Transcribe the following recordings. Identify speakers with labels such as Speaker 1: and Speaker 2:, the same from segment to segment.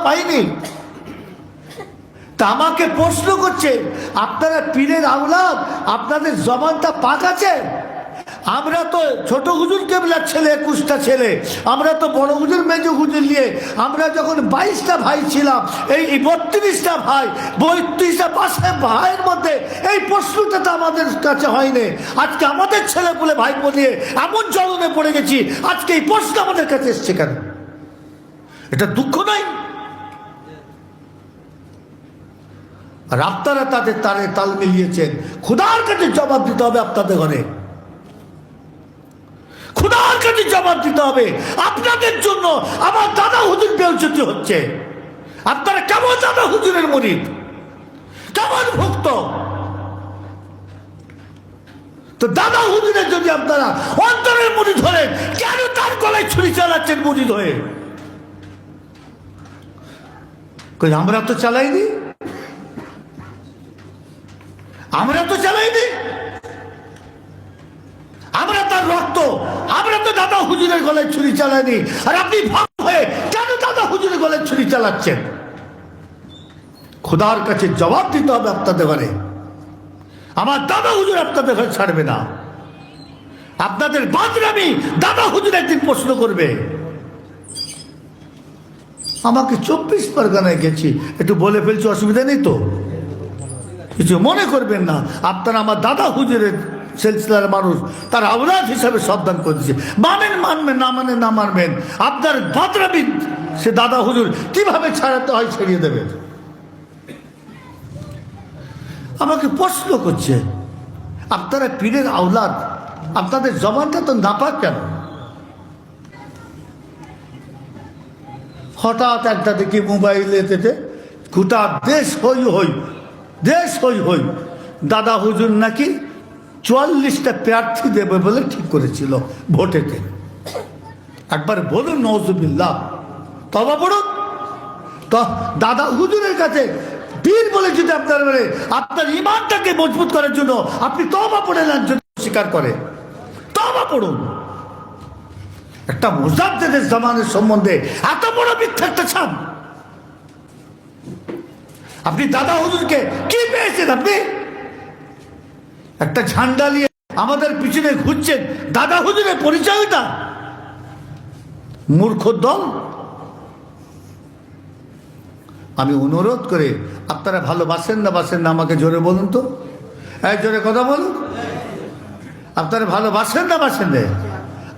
Speaker 1: পাইনি। তা আমাকে প্রশ্ন করছে, আপনারা পীরের আওলাদ, আপনাদের জবানটা পাক আছে? আমরা তো ছোট হুজুর কেবলার ছেলে, 21টা ছেলে, আমরা তো বড় হুজুর মেজ হুজুর নিয়ে আমরা যখন 22টা ভাই ছিলাম, এই 32টা ভাই, 32টা পাশে ভাইয়ের মধ্যে এই প্রশ্নটা তো আমাদের কাছে হয়নি। আজকে আমাদের ছেলে বলে ভাই বলিয়ে এমন জ্বলনে পড়ে গেছি, আজকে এই প্রশ্ন আমাদের কাছে এসছে কেন? এটা দুঃখ নয়? আর আপনারা তাদের তারে তাল মিলিয়েছেন। খোদার কাছে জবাব দিতে হবে আপনাদের ঘরে, খোদার কাছে জবাব দিতে হবে। আপনাদের জন্য আমার দাদা হুজুর বেইজ্জতি হচ্ছে। আপনারা কেমন দাদা হুজুরের মুরিদ, কেমন ভক্ত? তো দাদা হুজুরের যদি আপনারা অন্তরের মুরিদ ধরেন, কেন তার গলায় ছুরি চালাচ্ছেন মুরিদ হয়ে? কই আমরা তো চালাইনি, আমরা তো চালাইনি, আমরা তার রক্ত, আমরা তো দাদা হুজুরের গলায় ছুরি চালাইনি। আর আপনি ভাব হয়ে কেন দাদা হুজুরের গলায় ছুরি চালাচ্ছেন? খোদার কাছে জবাব দিতে হবে আপনাদের ঘরে। আমার দাদা হুজুর আপনাদের ঘরে ছাড়বে না। আপনাদের বাদরামি দাদা হুজুর একদিন প্রশ্ন করবে। আমাকে 24 পরগনায় গেছি, একটু বলে ফেলছি, অসুবিধা নেই তো? কিছু মনে করবেন না। আপনারা আমার দাদা হুজুরের সিলসিলার মানুষ, তার আওলাদ হিসাবে সাবধান করে দিচ্ছে। মানেন মানবেন, না মানেন না মানবেন। আপনার বাদরামি সে দাদা হুজুর কিভাবে ছাড়াতে হয় ছেড়িয়ে দেবে। আমাকে প্রশ্ন করছে, আপনারা পীরের আওলাদ, আপনাদের জবানটা তো নাপাক কেন? হঠাৎ একটা দেখি মোবাইলেতে গোটা দেশ হই হই, দেশ হই হই, দাদা হুজুর নাকি 44টা প্রার্থী দেবে বলে ঠিক করেছিল ভোটেতে। একবার বলুন নওজুবিল্লাহ, তওবা পড়ুন তো। দাদা হুজুরের কাছে পীর বলে যদি আপনার বলে, আপনার ইমানটাকে মজবুত করার জন্য আপনি তওবা পড়ে নেন, যদি স্বীকার করে তওবা পড়ুন। একটা মুজাদ্দিদের জামানের সম্বন্ধে এত বড় মিথ্যা একটা ছাপ। আপনি দাদা হুজুরকে কি পেয়েছেন? আপনি একটা ঝান্ডা নিয়ে আমাদের পিছনে ঘুরছেন, দাদা হুজুরের পরিচয়টা? মূর্খ দল। আমি অনুরোধ করে, আপনারা ভালোবাসেন না বাসেন না আমাকে জোরে বলুন তো, এই জোরে কথা বলুন। আপনারা ভালোবাসেন না বাসেন না?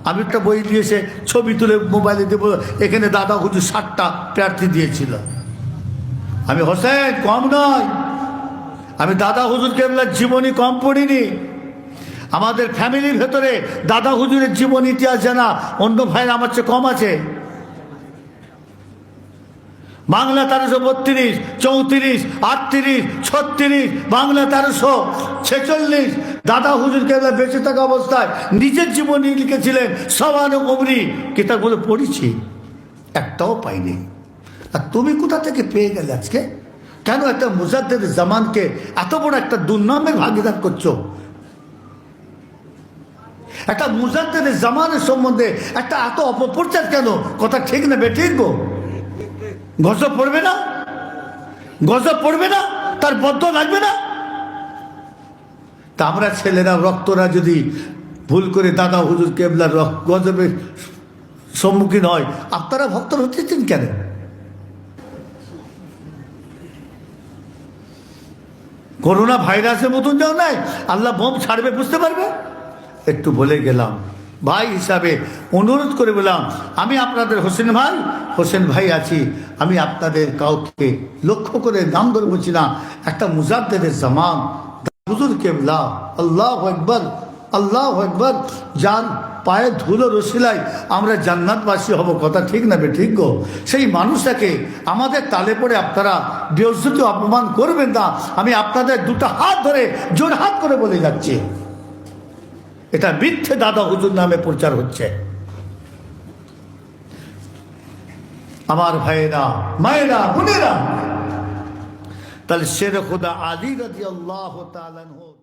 Speaker 1: আমি একটা বই দিয়েছে, ছবি তুলে মোবাইলে দেবো, এখানে দাদা হুজুর 60টা প্রার্থী দিয়েছিল। আমি হোসেন কম নয়, আমি দাদা হুজুর কেবলার জীবনী কম পড়িনি। আমাদের ফ্যামিলির ভেতরে দাদা হুজুরের জীবন ইতিহাস জানা অন্য ভাইয়ের আমার চেয়ে কম আছে। বাংলা 1332, 34, 38, 36, বাংলা 1346। দাদা হুজুর কেবলা বেঁচে থাকা অবস্থায় নিজের জীবনী লিখেছিলেন। সওয়ানে উমরি কিতাবগুলো পড়েছি, একটাও পাইনি। আর তুমি কোথা থেকে পেয়ে গেলে আজকে? কেন একটা মুজাদ্দিদ জামানকে এত বড় একটা দুর্নামের ভাগিদার করছো? একটা মুজাদ্দিদ জামানের সম্বন্ধে একটা এত অপপ্রচার কেন? কথা ঠিক না বেঠিক গো? গজব পড়বে না? গজব পড়বে না? তার বদ্ধ লাগবে না? তা আমরা ছেলেরা রক্তরা যদি ভুল করে দাদা হুজুর কেবলার গজবের সম্মুখীন হয়, আপনারা ভক্ত হতেছেন কেন? করোনা ভাইরাসের মতন যাও নাই, আল্লাহ বোম ছাড়বে, বুঝতে পারবে। একটু বলে গেলাম, ভাই হিসাবে অনুরোধ করে বললাম, আমি আপনাদের হোসেন ভাই আছি। আমি আপনাদের কাউকে লক্ষ্য করে নাম ধরে বলছি না। একটা মুজাদ্দিদের জামান হুজুর কেবলা, আল্লাহু আকবার, আল্লাহু আকবার, যার পায়ে ধুলো রসিলাই আমরা জান্নাতবাসী হব, কথা ঠিক না বেঠিক গো? সেই মানুষটাকে আমাদের তালে পড়ে আপনারা বেইজ্জতি অপমান করবেন না। আমি আপনাদের দুটো হাত ধরে জোর হাত করে বলে যাচ্ছি, এটা মিথ্যে দাদা হুজুর নামে প্রচার হচ্ছে। আমার ভাইয়েরা, মায়েরা, বোনেরা, তাহলে শের খোদা আলী রাদিয়াল্লাহু তাআলা আনহু